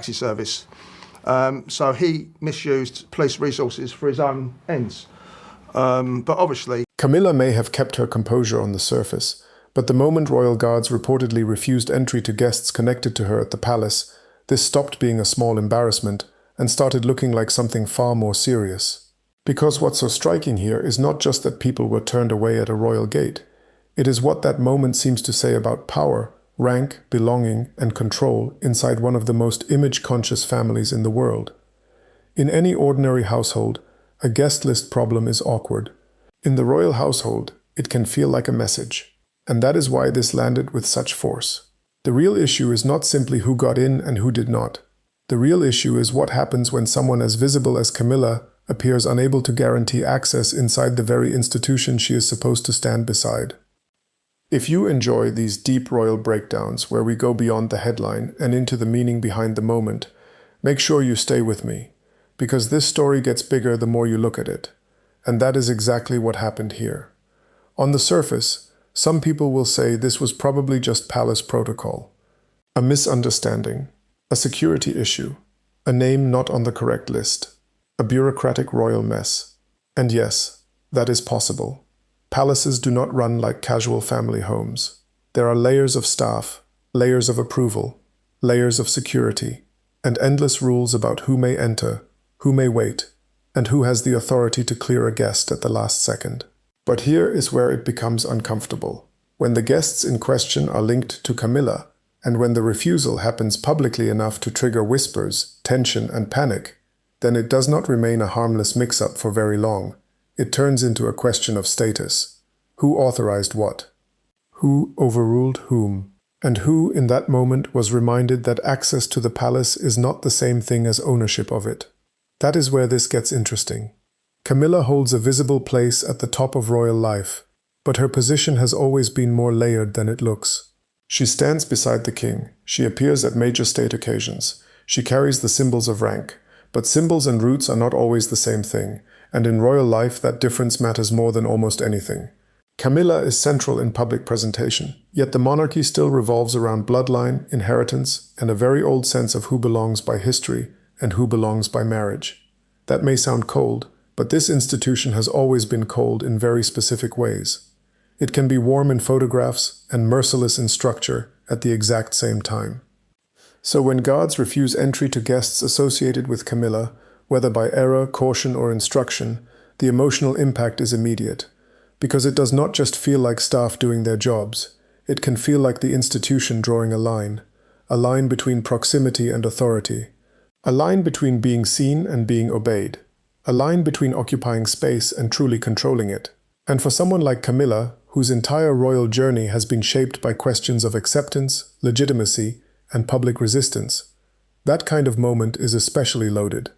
taxi service. So he misused police resources for his own ends. But obviously... Camilla may have kept her composure on the surface, but the moment royal guards reportedly refused entry to guests connected to her at the palace, this stopped being a small embarrassment and started looking like something far more serious. Because what's so striking here is not just that people were turned away at a royal gate. It is what that moment seems to say about power, rank, belonging, and control inside one of the most image-conscious families in the world. In any ordinary household, a guest list problem is awkward. In the royal household, it can feel like a message. And that is why this landed with such force. The real issue is not simply who got in and who did not. The real issue is what happens when someone as visible as Camilla appears unable to guarantee access inside the very institution she is supposed to stand beside. If you enjoy these deep royal breakdowns where we go beyond the headline and into the meaning behind the moment, make sure you stay with me, because this story gets bigger the more you look at it. And that is exactly what happened here. On the surface, some people will say this was probably just palace protocol, a misunderstanding, a security issue, a name not on the correct list, a bureaucratic royal mess. And yes, that is possible. Palaces do not run like casual family homes. There are layers of staff, layers of approval, layers of security, and endless rules about who may enter, who may wait, and who has the authority to clear a guest at the last second. But here is where it becomes uncomfortable. When the guests in question are linked to Camilla, and when the refusal happens publicly enough to trigger whispers, tension, and panic, then it does not remain a harmless mix-up for very long. It turns into a question of status. Who authorized what? Who overruled whom? And who, in that moment, was reminded that access to the palace is not the same thing as ownership of it? That is where this gets interesting. Camilla holds a visible place at the top of royal life, but her position has always been more layered than it looks. She stands beside the king. She appears at major state occasions. She carries the symbols of rank. But symbols and roots are not always the same thing. And in royal life, that difference matters more than almost anything. Camilla is central in public presentation, yet the monarchy still revolves around bloodline, inheritance, and a very old sense of who belongs by history and who belongs by marriage. That may sound cold, but this institution has always been cold in very specific ways. It can be warm in photographs and merciless in structure at the exact same time. So when guards refuse entry to guests associated with Camilla, whether by error, caution, or instruction, the emotional impact is immediate, because it does not just feel like staff doing their jobs. It can feel like the institution drawing a line between proximity and authority, a line between being seen and being obeyed, a line between occupying space and truly controlling it. And for someone like Camilla, whose entire royal journey has been shaped by questions of acceptance, legitimacy, and public resistance, that kind of moment is especially loaded.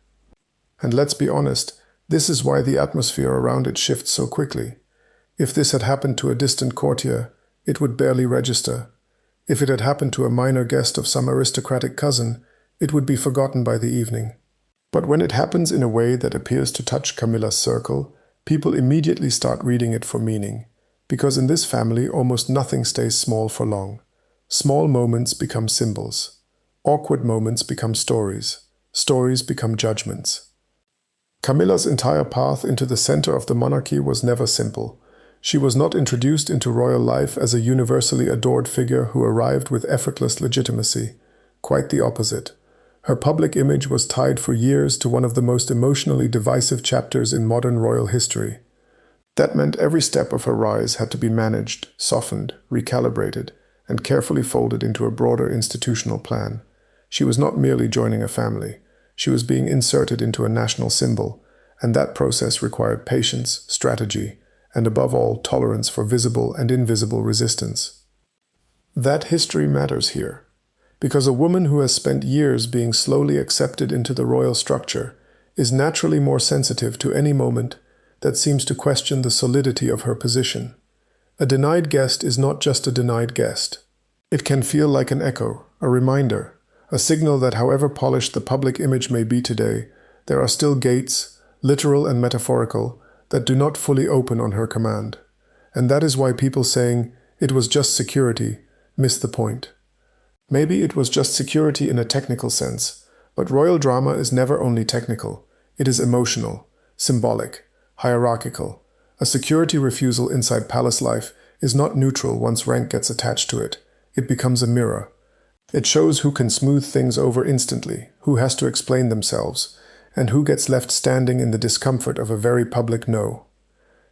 And let's be honest, this is why the atmosphere around it shifts so quickly. If this had happened to a distant courtier, it would barely register. If it had happened to a minor guest of some aristocratic cousin, it would be forgotten by the evening. But when it happens in a way that appears to touch Camilla's circle, people immediately start reading it for meaning. Because in this family, almost nothing stays small for long. Small moments become symbols. Awkward moments become stories. Stories become judgments. Camilla's entire path into the center of the monarchy was never simple. She was not introduced into royal life as a universally adored figure who arrived with effortless legitimacy. Quite the opposite. Her public image was tied for years to one of the most emotionally divisive chapters in modern royal history. That meant every step of her rise had to be managed, softened, recalibrated, and carefully folded into a broader institutional plan. She was not merely joining a family. She was being inserted into a national symbol, and that process required patience, strategy, and above all, tolerance for visible and invisible resistance. That history matters here, because a woman who has spent years being slowly accepted into the royal structure is naturally more sensitive to any moment that seems to question the solidity of her position. A denied guest is not just a denied guest. It can feel like an echo, a reminder, a signal that however polished the public image may be today, there are still gates, literal and metaphorical, that do not fully open on her command. And that is why people saying, "It was just security," miss the point. Maybe it was just security in a technical sense, But royal drama is never only technical. It is emotional, symbolic, hierarchical. A security refusal inside palace life is not neutral once rank gets attached to it. It becomes a mirror. It shows who can smooth things over instantly, who has to explain themselves, and who gets left standing in the discomfort of a very public no.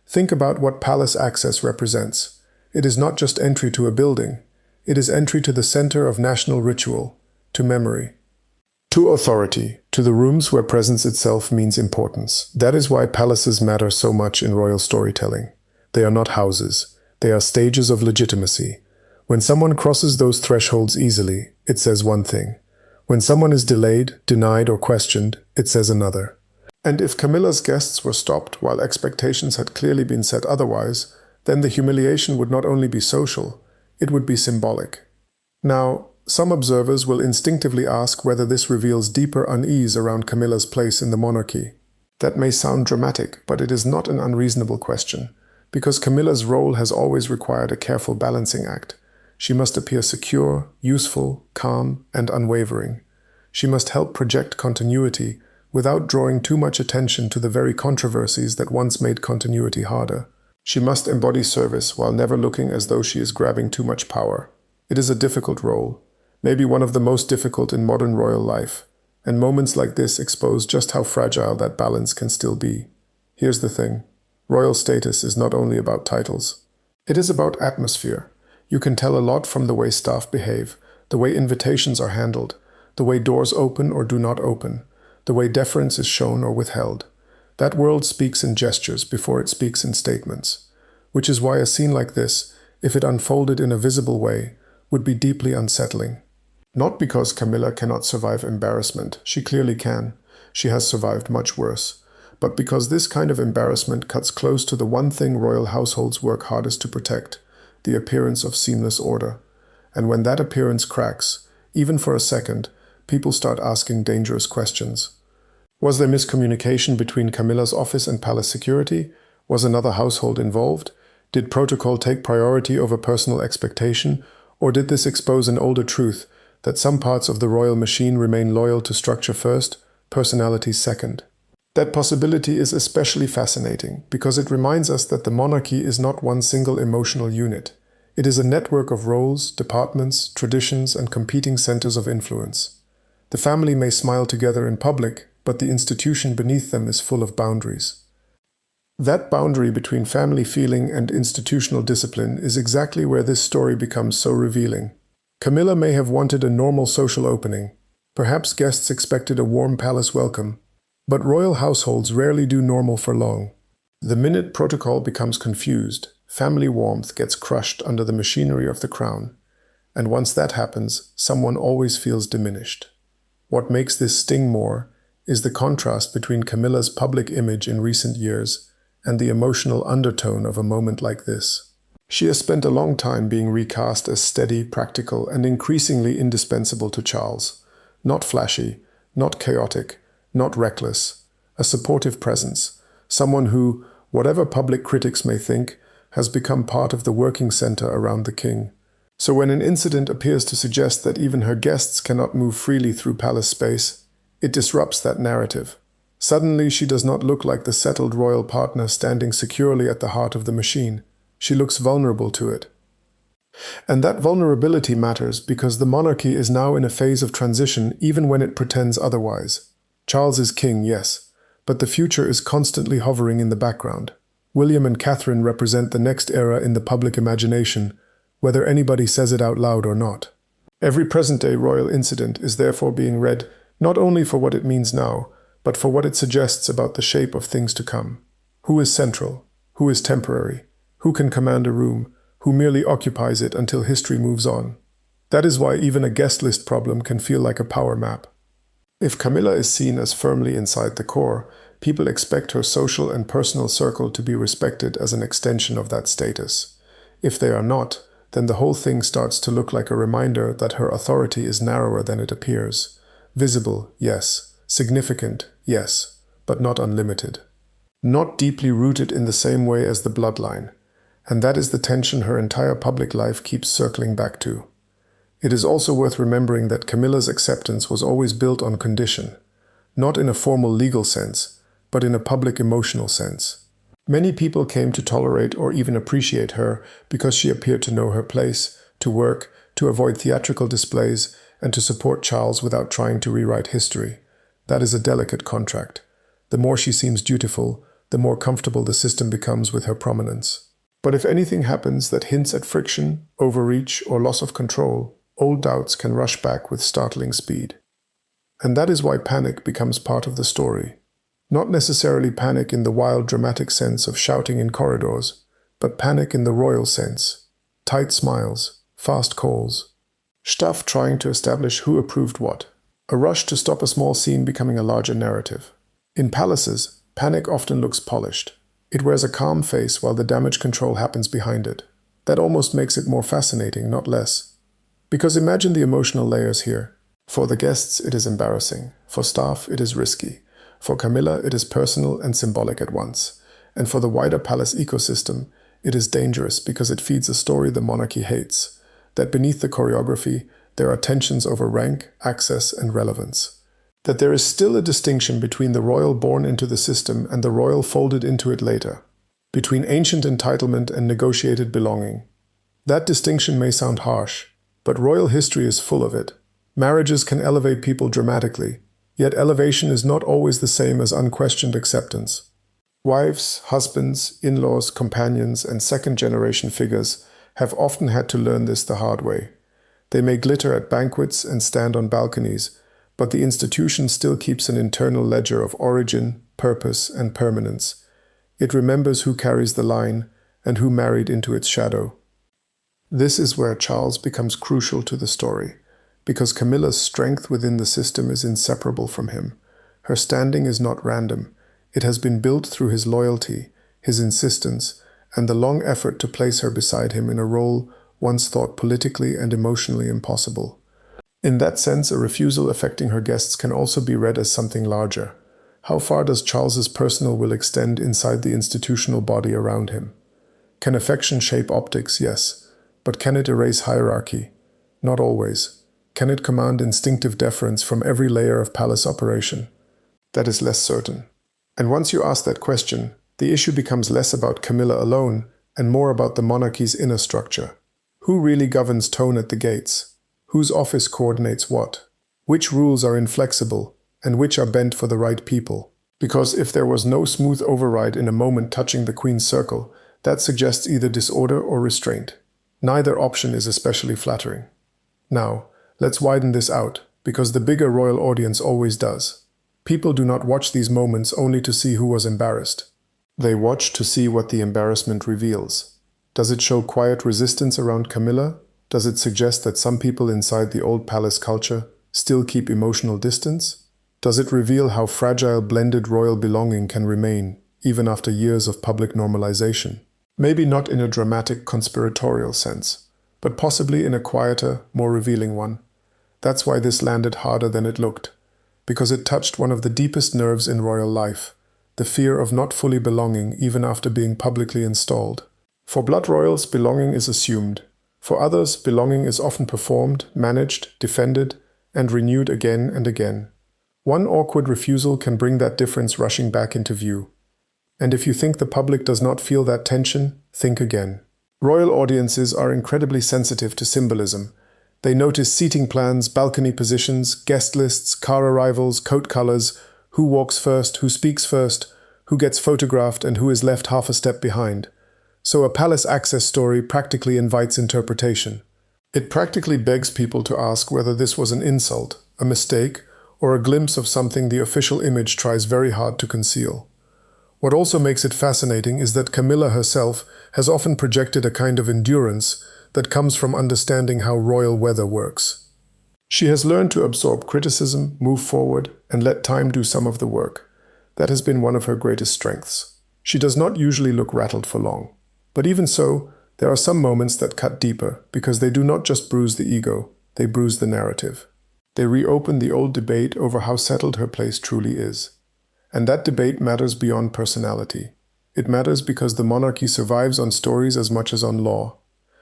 Think about what palace access represents. It is not just entry to a building. It is entry to the center of national ritual, to memory, to authority, to the rooms where presence itself means importance. That is why palaces matter so much in royal storytelling. They are not houses. They are stages of legitimacy. When someone crosses those thresholds easily, it says one thing. When someone is delayed, denied, or questioned, it says another. And if Camilla's guests were stopped while expectations had clearly been set otherwise, then the humiliation would not only be social, it would be symbolic. Now, some observers will instinctively ask whether this reveals deeper unease around Camilla's place in the monarchy. That may sound dramatic, but it is not an unreasonable question, because Camilla's role has always required a careful balancing act. She must appear secure, useful, calm, and unwavering. She must help project continuity without drawing too much attention to the very controversies that once made continuity harder. She must embody service while never looking as though she is grabbing too much power. It is a difficult role, maybe one of the most difficult in modern royal life, and moments like this expose just how fragile that balance can still be. Here's the thing. Royal status is not only about titles. It is about atmosphere. You can tell a lot from the way staff behave, the way invitations are handled, the way doors open or do not open, the way deference is shown or withheld. That world speaks in gestures before it speaks in statements, which is why a scene like this, if it unfolded in a visible way, would be deeply unsettling. Not because Camilla cannot survive embarrassment, she clearly can, she has survived much worse, but because this kind of embarrassment cuts close to the one thing royal households work hardest to protect, the appearance of seamless order. And when that appearance cracks, even for a second, people start asking dangerous questions. Was there miscommunication between Camilla's office and palace security? Was another household involved? Did protocol take priority over personal expectation? Or did this expose an older truth, that some parts of the royal machine remain loyal to structure first, personality second? That possibility is especially fascinating because it reminds us that the monarchy is not one single emotional unit. It is a network of roles, departments, traditions, and competing centers of influence. The family may smile together in public, but the institution beneath them is full of boundaries. That boundary between family feeling and institutional discipline is exactly where this story becomes so revealing. Camilla may have wanted a normal social opening. Perhaps guests expected a warm palace welcome. But royal households rarely do normal for long. The minute protocol becomes confused, family warmth gets crushed under the machinery of the crown. And once that happens, someone always feels diminished. What makes this sting more is the contrast between Camilla's public image in recent years and the emotional undertone of a moment like this. She has spent a long time being recast as steady, practical, and increasingly indispensable to Charles. Not flashy, not chaotic, not reckless, a supportive presence, someone who, whatever public critics may think, has become part of the working center around the king. So when an incident appears to suggest that even her guests cannot move freely through palace space, it disrupts that narrative. Suddenly she does not look like the settled royal partner standing securely at the heart of the machine. She looks vulnerable to it. And that vulnerability matters because the monarchy is now in a phase of transition even when it pretends otherwise. Charles is king, yes, but the future is constantly hovering in the background. William and Catherine represent the next era in the public imagination, whether anybody says it out loud or not. Every present-day royal incident is therefore being read not only for what it means now, but for what it suggests about the shape of things to come. Who is central? Who is temporary? Who can command a room? Who merely occupies it until history moves on? That is why even a guest list problem can feel like a power map. If Camilla is seen as firmly inside the core, people expect her social and personal circle to be respected as an extension of that status. If they are not, then the whole thing starts to look like a reminder that her authority is narrower than it appears. Visible, yes. Significant, yes, but not unlimited. Not deeply rooted in the same way as the bloodline. And that is the tension her entire public life keeps circling back to. It is also worth remembering that Camilla's acceptance was always built on condition, not in a formal legal sense, but in a public emotional sense. Many people came to tolerate or even appreciate her because she appeared to know her place, to work, to avoid theatrical displays, and to support Charles without trying to rewrite history. That is a delicate contract. The more she seems dutiful, the more comfortable the system becomes with her prominence. But if anything happens that hints at friction, overreach, or loss of control, old doubts can rush back with startling speed. And that is why panic becomes part of the story. Not necessarily panic in the wild, dramatic sense of shouting in corridors, but panic in the royal sense. Tight smiles, fast calls, stuff trying to establish who approved what. A rush to stop a small scene becoming a larger narrative. In palaces, panic often looks polished. It wears a calm face while the damage control happens behind it. That almost makes it more fascinating, not less. Because imagine the emotional layers here. For the guests, it is embarrassing. For staff, it is risky. For Camilla, it is personal and symbolic at once. And for the wider palace ecosystem, it is dangerous because it feeds a story the monarchy hates. That beneath the choreography, there are tensions over rank, access, and relevance. That there is still a distinction between the royal born into the system and the royal folded into it later. Between ancient entitlement and negotiated belonging. That distinction may sound harsh, but royal history is full of it. Marriages can elevate people dramatically, yet elevation is not always the same as unquestioned acceptance. Wives, husbands, in-laws, companions, and second-generation figures have often had to learn this the hard way. They may glitter at banquets and stand on balconies, but the institution still keeps an internal ledger of origin, purpose, and permanence. It remembers who carries the line and who married into its shadow. This is where Charles becomes crucial to the story, because Camilla's strength within the system is inseparable from him. Her standing is not random. It has been built through his loyalty, his insistence, and the long effort to place her beside him in a role once thought politically and emotionally impossible. In that sense, a refusal affecting her guests can also be read as something larger. How far does Charles's personal will extend inside the institutional body around him? Can affection shape optics? Yes. But can it erase hierarchy? Not always. Can it command instinctive deference from every layer of palace operation? That is less certain. And once you ask that question, the issue becomes less about Camilla alone and more about the monarchy's inner structure. Who really governs tone at the gates? Whose office coordinates what? Which rules are inflexible and which are bent for the right people? Because if there was no smooth override in a moment touching the Queen's circle, that suggests either disorder or restraint. Neither option is especially flattering. Now, let's widen this out, because the bigger royal audience always does. People do not watch these moments only to see who was embarrassed. They watch to see what the embarrassment reveals. Does it show quiet resistance around Camilla? Does it suggest that some people inside the old palace culture still keep emotional distance? Does it reveal how fragile blended royal belonging can remain, even after years of public normalization? Maybe not in a dramatic conspiratorial sense, but possibly in a quieter, more revealing one. That's why this landed harder than it looked, because it touched one of the deepest nerves in royal life, the fear of not fully belonging even after being publicly installed. For blood royals, belonging is assumed. For others, belonging is often performed, managed, defended, and renewed again and again. One awkward refusal can bring that difference rushing back into view. And if you think the public does not feel that tension, think again. Royal audiences are incredibly sensitive to symbolism. They notice seating plans, balcony positions, guest lists, car arrivals, coat colors, who walks first, who speaks first, who gets photographed, and who is left half a step behind. So a palace access story practically invites interpretation. It practically begs people to ask whether this was an insult, a mistake, or a glimpse of something the official image tries very hard to conceal. What also makes it fascinating is that Camilla herself has often projected a kind of endurance that comes from understanding how royal weather works. She has learned to absorb criticism, move forward, and let time do some of the work. That has been one of her greatest strengths. She does not usually look rattled for long. But even so, there are some moments that cut deeper, because they do not just bruise the ego, they bruise the narrative. They reopen the old debate over how settled her place truly is. And that debate matters beyond personality. It matters because the monarchy survives on stories as much as on law.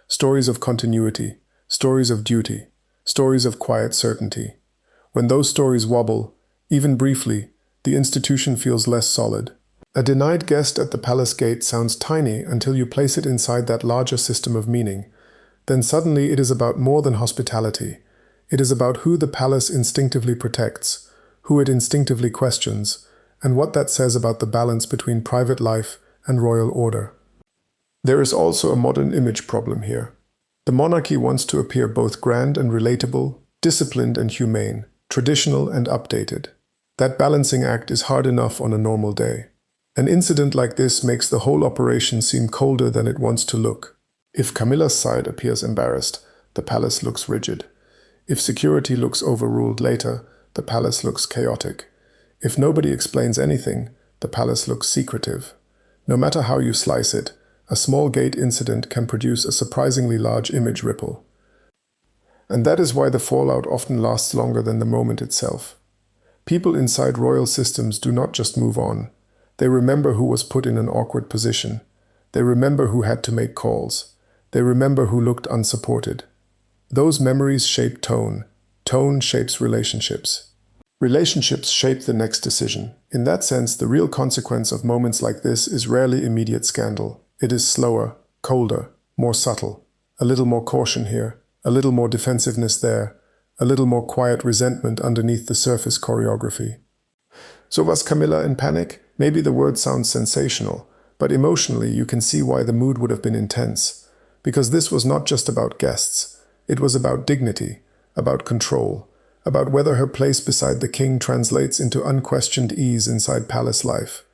Stories of continuity, stories of duty, stories of quiet certainty. When those stories wobble, even briefly, the institution feels less solid. A denied guest at the palace gate sounds tiny until you place it inside that larger system of meaning. Then suddenly it is about more than hospitality. It is about who the palace instinctively protects, who it instinctively questions, and what that says about the balance between private life and royal order. There is also a modern image problem here. The monarchy wants to appear both grand and relatable, disciplined and humane, traditional and updated. That balancing act is hard enough on a normal day. An incident like this makes the whole operation seem colder than it wants to look. If Camilla's side appears embarrassed, the palace looks rigid. If security looks overruled later, the palace looks chaotic. If nobody explains anything, the palace looks secretive. No matter how you slice it, a small gate incident can produce a surprisingly large image ripple. And that is why the fallout often lasts longer than the moment itself. People inside royal systems do not just move on. They remember who was put in an awkward position. They remember who had to make calls. They remember who looked unsupported. Those memories shape tone. Tone shapes relationships. Relationships shape the next decision. In that sense, the real consequence of moments like this is rarely immediate scandal. It is slower, colder, more subtle. A little more caution here, a little more defensiveness there, a little more quiet resentment underneath the surface choreography. So was Camilla in panic? Maybe the word sounds sensational, but emotionally you can see why the mood would have been intense. Because this was not just about guests. It was about dignity, about control, about whether her place beside the king translates into unquestioned ease inside palace life.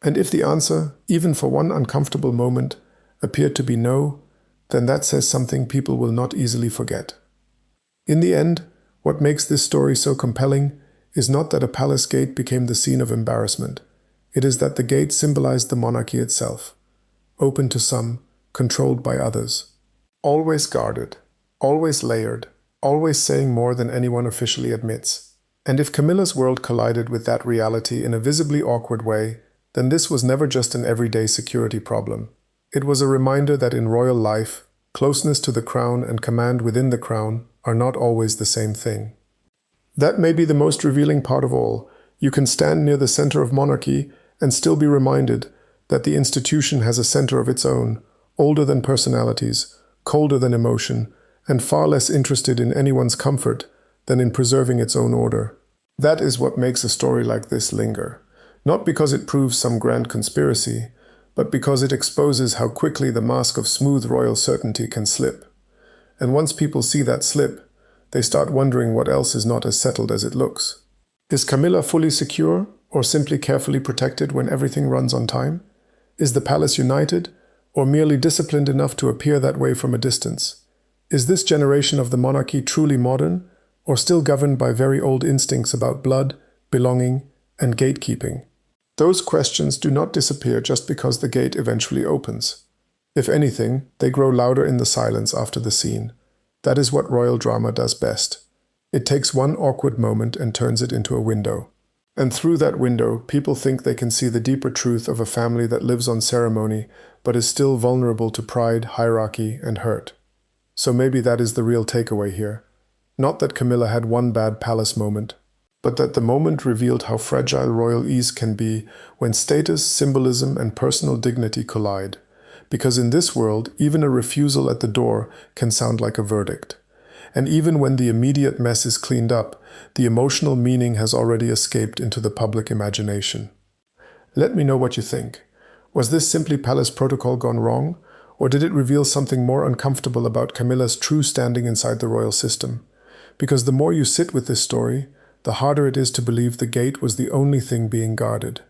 And if the answer, even for one uncomfortable moment, appeared to be no, then that says something people will not easily forget. In the end, what makes this story so compelling is not that a palace gate became the scene of embarrassment. It is that the gate symbolized the monarchy itself, open to some, controlled by others. Always guarded, always layered, always saying more than anyone officially admits. And if Camilla's world collided with that reality in a visibly awkward way, then this was never just an everyday security problem. It was a reminder that in royal life, closeness to the crown and command within the crown are not always the same thing. That may be the most revealing part of all. You can stand near the center of monarchy and still be reminded that the institution has a center of its own, older than personalities, colder than emotion, and far less interested in anyone's comfort than in preserving its own order. That is what makes a story like this linger. Not because it proves some grand conspiracy, but because it exposes how quickly the mask of smooth royal certainty can slip. And once people see that slip, they start wondering what else is not as settled as it looks. Is Camilla fully secure, or simply carefully protected when everything runs on time? Is the palace united, or merely disciplined enough to appear that way from a distance? Is this generation of the monarchy truly modern, or still governed by very old instincts about blood, belonging, and gatekeeping? Those questions do not disappear just because the gate eventually opens. If anything, they grow louder in the silence after the scene. That is what royal drama does best. It takes one awkward moment and turns it into a window. And through that window, people think they can see the deeper truth of a family that lives on ceremony, but is still vulnerable to pride, hierarchy, and hurt. So maybe that is the real takeaway here. Not that Camilla had one bad palace moment, but that the moment revealed how fragile royal ease can be when status, symbolism, and personal dignity collide. Because in this world, even a refusal at the door can sound like a verdict. And even when the immediate mess is cleaned up, the emotional meaning has already escaped into the public imagination. Let me know what you think. Was this simply palace protocol gone wrong? Or did it reveal something more uncomfortable about Camilla's true standing inside the royal system? Because the more you sit with this story, the harder it is to believe the gate was the only thing being guarded.